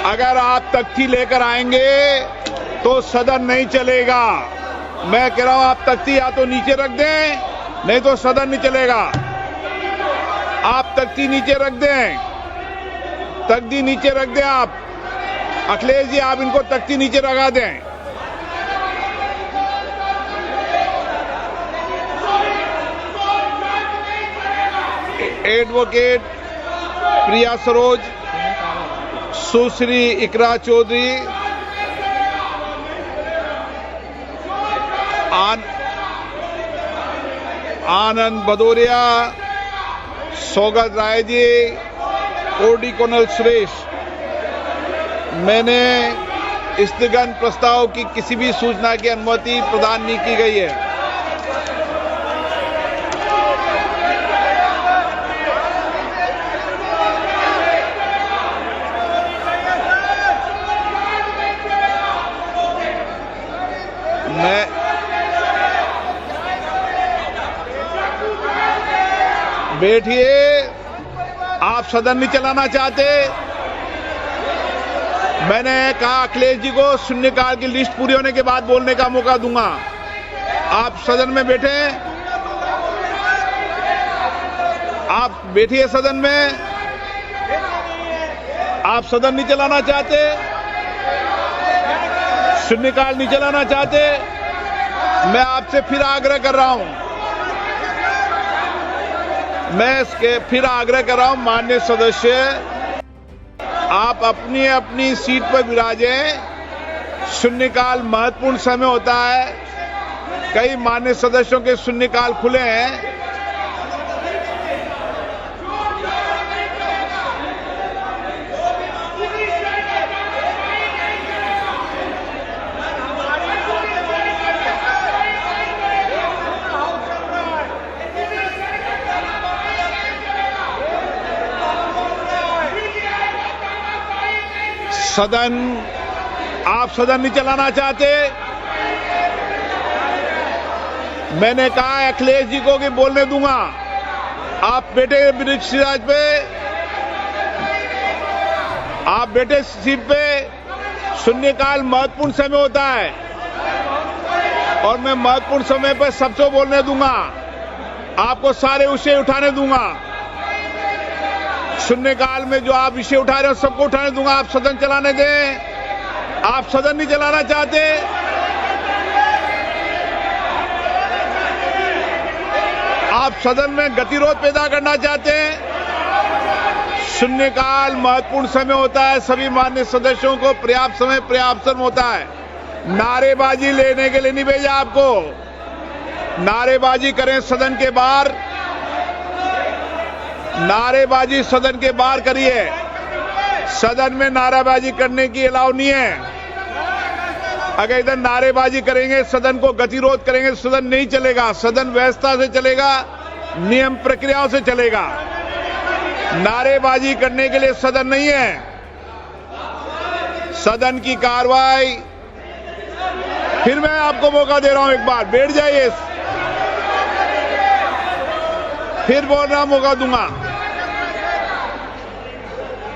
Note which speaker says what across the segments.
Speaker 1: अगर आप तख्ती लेकर आएंगे तो सदन नहीं चलेगा। मैं कह रहा हूं आप तख्ती या तो नीचे रख दें, नहीं तो सदन नहीं चलेगा। आप तख्ती नीचे रख दें, तख्ती नीचे रख दें। आप अखिलेश जी, आप इनको तख्ती नीचे लगा दें। एडवोकेट प्रिया सरोज, सुश्री इकरा चौधरी, आनंद भदौरिया, सौगत राय जी, ओडी कोनल सुरेश। मैंने स्थगन प्रस्ताव की किसी भी सूचना की अनुमति प्रदान नहीं की गई है। बैठिए, आप सदन नहीं चलाना चाहते। मैंने कहा अखिलेश जी को शून्यकाल की लिस्ट पूरी होने के बाद बोलने का मौका दूंगा। आप सदन में बैठे, आप बैठिए सदन में। आप सदन नहीं चलाना चाहते, शून्यकाल नहीं चलाना चाहते। मैं आपसे फिर आग्रह कर रहा हूं, मैं इसके फिर आग्रह कर रहा हूं, माननीय सदस्य, आप अपनी अपनी सीट पर विराजें। शून्यकाल महत्वपूर्ण समय होता है। कई माननीय सदस्यों के शून्यकाल खुले हैं। सदन, आप सदन नहीं चलाना चाहते। मैंने कहा अखिलेश जी को कि बोलने दूंगा। आप बैठे सिराज पे, आप बैठे सीट पे। शून्यकाल महत्वपूर्ण समय होता है और मैं महत्वपूर्ण समय पर सबको बोलने दूंगा। आपको सारे विषय उठाने दूंगा। शून्यकाल में जो आप विषय उठा रहे हो सबको उठाने दूंगा। आप सदन चलाने दें। आप सदन नहीं चलाना चाहते। आप सदन में गतिरोध पैदा करना चाहते हैं। शून्यकाल महत्वपूर्ण समय होता है। सभी माननीय सदस्यों को पर्याप्त समय पर्याप्त समय होता है। नारेबाजी लेने के लिए नहीं भेजा आपको। नारेबाजी करें सदन के बाहर, नारेबाजी सदन के बाहर करिए। सदन में नारेबाजी करने की अलाउ नहीं है। अगर इधर नारेबाजी करेंगे, सदन को गतिरोध करेंगे, सदन नहीं चलेगा। सदन व्यवस्था से चलेगा, नियम प्रक्रियाओं से चलेगा। नारेबाजी करने के लिए सदन नहीं है। सदन की कार्रवाई, फिर मैं आपको मौका दे रहा हूं, एक बार बैठ जाइए, फिर बोलना मौका दूंगा।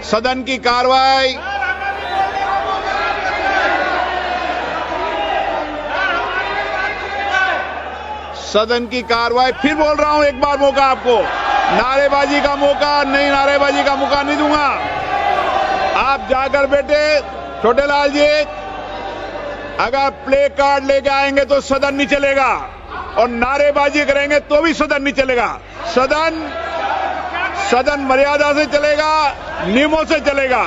Speaker 1: सदन की कार्रवाई, सदन की कार्रवाई, फिर बोल रहा हूं, एक बार मौका आपको। नारेबाजी का मौका नहीं, नारेबाजी का मौका नहीं दूंगा। आप जाकर बैठे। छोटेलाल जी, अगर प्ले कार्ड लेके आएंगे तो सदन नहीं चलेगा और नारेबाजी करेंगे तो भी सदन नहीं चलेगा। सदन मर्यादा से चलेगा, नियमों से चलेगा।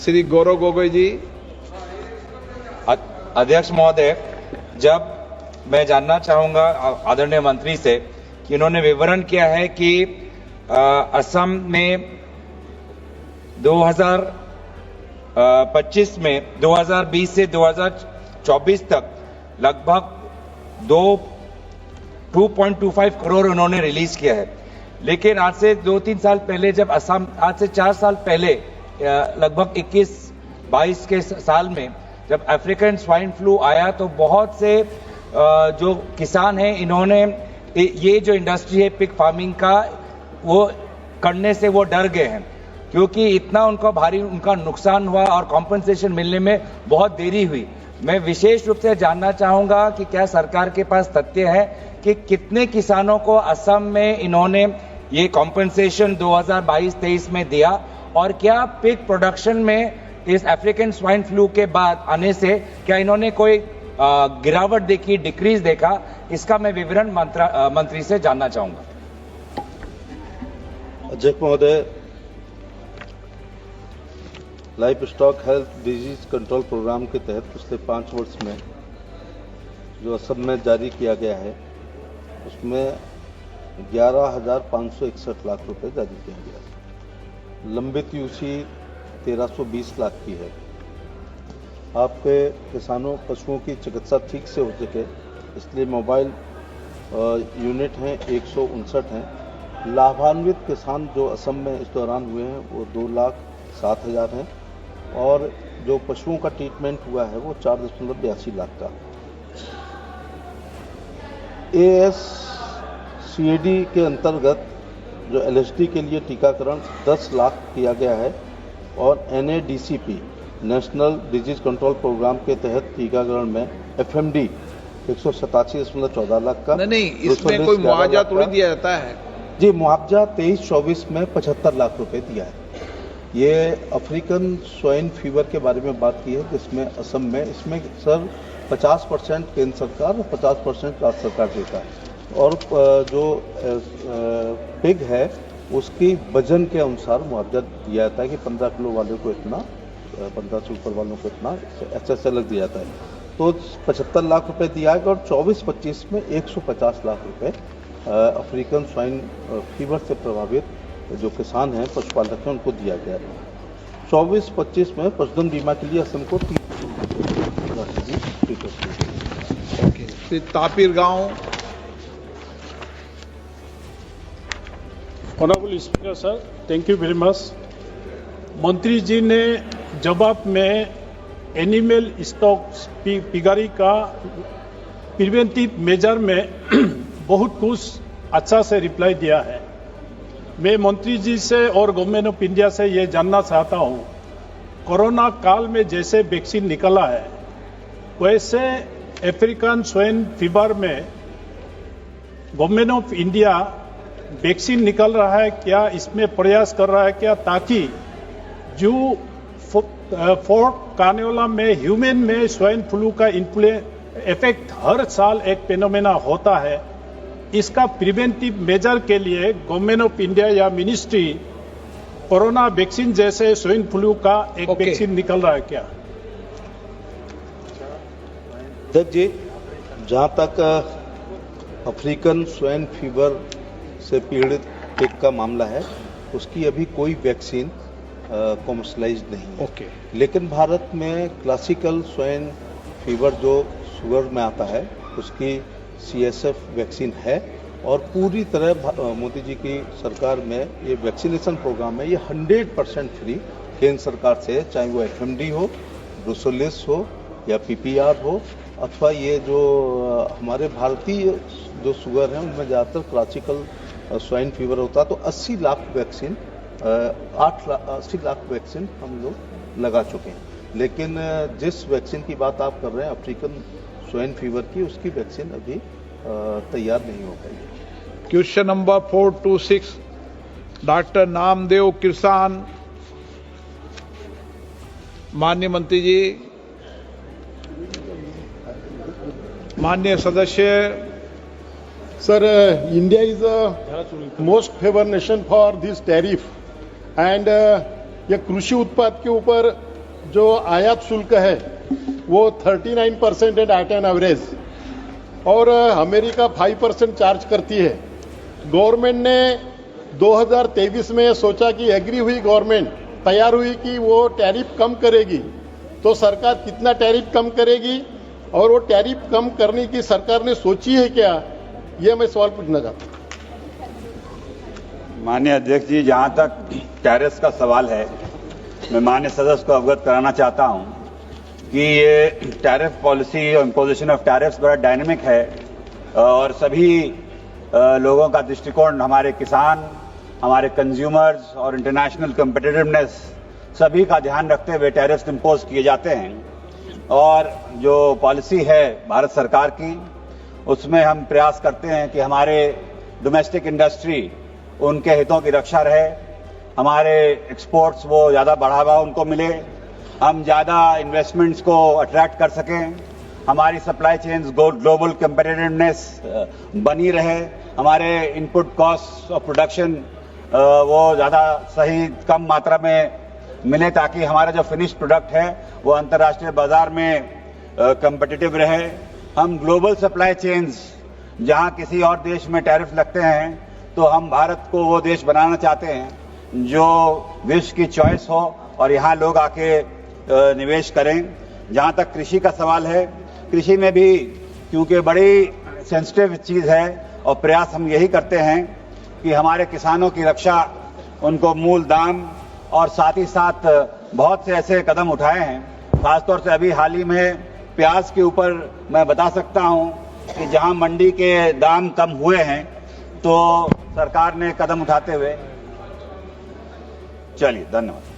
Speaker 1: श्री गौरव गोगोई जी।
Speaker 2: अध्यक्ष महोदय, जब मैं जानना चाहूंगा आदरणीय मंत्री से कि इन्होंने विवरण किया है कि असम में 2025 में 2020 से 2024 तक लगभग 2.25 करोड़ उन्होंने रिलीज किया है। लेकिन आज से 2-3 साल पहले, जब असम, आज से 4 साल पहले, लगभग 21-22 के साल में जब अफ्रीकन स्वाइन फ्लू आया, तो बहुत से जो किसान हैं, इन्होंने ये जो इंडस्ट्री है पिग फार्मिंग का, वो करने से वो डर गए हैं, क्योंकि इतना उनका नुकसान हुआ और कॉम्पनसेशन मिलने में बहुत देरी हुई। मैं विशेष रूप से जानना चाहूंगा कि क्या सरकार के पास तथ्य है कि कितने किसानों को असम में इन्होंने ये कॉम्पनसेशन 2022-23 में दिया, और क्या पिग प्रोडक्शन में इस अफ्रीकन स्वाइन फ्लू के बाद आने से क्या इन्होंने कोई गिरावट देखी, डिक्रीज देखा? इसका मैं विवरण मंत्री से जानना चाहूंगा।
Speaker 3: अध्यक्ष महोदय, life stock health disease control programme के तहत पिछले 5 वर्ष में जो असम में जारी किया गया है उसमें 11,561 लाख रुपए जारी किया गया है। लंबित यूसी 1320 लाख की है। आपके किसानों पशुओं की चिकित्सा ठीक से हो सके इसलिए मोबाइल यूनिट हैं 159 हैं। लाभान्वित किसान जो असम में इस दौरान हुए हैं वो 2,07,000 हैं और जो पशुओं का ट्रीटमेंट हुआ है वो 4.82 लाख का। ASCAD के अंतर्गत जो LSD के लिए टीकाकरण 10 लाख किया गया है और NADCP national disease control programme के तहत टीकाकरण में FMD 187.14 लाख का।
Speaker 1: नहीं, इसमें कोई मुआवजा थोड़ी दिया जाता है?
Speaker 3: जी, मुआवजा 23-24 में 75 लाख रुपए दिया है। ये अफ्रीकन स्वाइन फीवर के बारे में बात की है जिसमें असम में इसमें सर 50% केंद्र सरकार और 50% राज्य सरकार देता है और जो पिग है उसकी वजन के अनुसार मुआवजा दिया जाता है कि 15 किलो वाले को इतना, 15 से ऊपर वालों को इतना, ऐसा अलग दिया जाता है। तो 75 लाख रुपए दिया है और 24-25 में 150 लाख रुपए अफ्रीकन स्वाइन फीवर से प्रभावित जो किसान हैं, पशुपालक हैं, उनको दिया गया है। 24-25 में पशुधन बीमा के लिए असम को 30
Speaker 1: फिर तापिर गांव।
Speaker 4: Honourable speaker sir, thank you very much. मंत्री जी ने जवाब में एनिमल स्टॉक पिगारी का प्रिवेंटिव मेजर में बहुत कुछ अच्छा से रिप्लाई दिया है। मैं मंत्री जी से और गवर्नमेंट ऑफ इंडिया से ये जानना चाहता हूँ, कोरोना काल में जैसे वैक्सीन निकला है वैसे अफ्रीकन स्वाइन फीवर में गवर्नमेंट ऑफ इंडिया वैक्सीन निकल रहा है क्या, इसमें प्रयास कर रहा है क्या, ताकि जो फोर्ट कार्निवला में ह्यूमन में स्वाइन फ्लू का इफेक्ट हर साल एक फेनोमेना होता है, इसका प्रिवेंटिव मेजर के लिए गवर्नमेंट ऑफ इंडिया या मिनिस्ट्री कोरोना वैक्सीन जैसे स्वाइन फ्लू का एक वैक्सीन निकल रहा है क्या?
Speaker 3: अध्यक्ष जी, जहाँ तक अफ्रीकन स्वाइन फीवर से पीड़ित पिग का मामला है उसकी अभी कोई वैक्सीन कॉमर्शलाइज नहीं है। लेकिन भारत में क्लासिकल स्वाइन फीवर जो शुगर में आता है उसकी CSF वैक्सीन है और पूरी तरह मोदी जी की सरकार में ये वैक्सीनेशन प्रोग्राम है, ये 100% फ्री केंद्र सरकार से, चाहे वो FMD हो, ब्रुसेलोसिस हो या PPR हो अथवा ये जो हमारे भारतीय जो शुगर है उनमें ज़्यादातर क्लासिकल स्वाइन फीवर होता है। तो 80 लाख वैक्सीन 80 लाख वैक्सीन हम लोग लगा चुके हैं। लेकिन जिस वैक्सीन की बात आप कर रहे हैं अफ्रीकन स्वाइन फीवर की, उसकी वैक्सीन अभी तैयार नहीं हो पाई है।
Speaker 1: क्वेश्चन नंबर 426 डॉक्टर नामदेव किसान। माननीय मंत्री जी, माननीय सदस्य।
Speaker 5: Sir, India is a most favored nation for this tariff and ये कृषि उत्पाद के ऊपर जो आयात शुल्क है वो 39% है एट एन एवरेज और अमेरिका 5% चार्ज करती है। गवर्नमेंट ने 2023 में सोचा कि एग्री हुई, गवर्नमेंट तैयार हुई कि वो टैरिफ कम करेगी, तो सरकार कितना टैरिफ कम करेगी और वो टैरिफ कम करने की सरकार ने सोची है क्या, ये मैं सवाल पूछना चाहता हूँ।
Speaker 6: माननीय अध्यक्ष जी, जहां तक टैरिफ का सवाल है, मैं माननीय सदस्य को अवगत कराना चाहता हूं कि ये टैरिफ पॉलिसी और इम्पोजिशन ऑफ टैरिफ्स बड़ा डायनेमिक है और सभी लोगों का दृष्टिकोण, हमारे किसान, हमारे कंज्यूमर्स और इंटरनेशनल कम्पिटिटिवनेस सभी का ध्यान रखते हुए टैरिफ्स इम्पोज किए जाते हैं। और जो पॉलिसी है भारत सरकार की, उसमें हम प्रयास करते हैं कि हमारे डोमेस्टिक इंडस्ट्री उनके हितों की रक्षा रहे, हमारे एक्सपोर्ट्स वो ज़्यादा बढ़ावा उनको मिले, हम ज़्यादा इन्वेस्टमेंट्स को अट्रैक्ट कर सकें, हमारी सप्लाई चेन्स ग्लोबल कम्पिटिटिवनेस बनी रहे, हमारे इनपुट कॉस्ट ऑफ प्रोडक्शन वो ज़्यादा सही कम मात्रा में मिले, ताकि हमारा जो फिनिश्ड प्रोडक्ट है वो अंतर्राष्ट्रीय बाजार में कम्पिटिटिव रहे। हम ग्लोबल सप्लाई चेन्स जहां किसी और देश में टैरिफ लगते हैं, तो हम भारत को वो देश बनाना चाहते हैं जो विश्व की चॉइस हो और यहाँ लोग आके निवेश करें। जहां तक कृषि का सवाल है, कृषि में भी क्योंकि बड़ी सेंसिटिव चीज़ है और प्रयास हम यही करते हैं कि हमारे किसानों की रक्षा, उनको मूल दाम और साथ ही साथ बहुत से ऐसे कदम उठाए हैं। खासतौर से अभी हाल ही में प्याज के ऊपर मैं बता सकता हूं कि जहां मंडी के दाम कम हुए हैं तो सरकार ने कदम उठाते हुए चलिए धन्यवाद।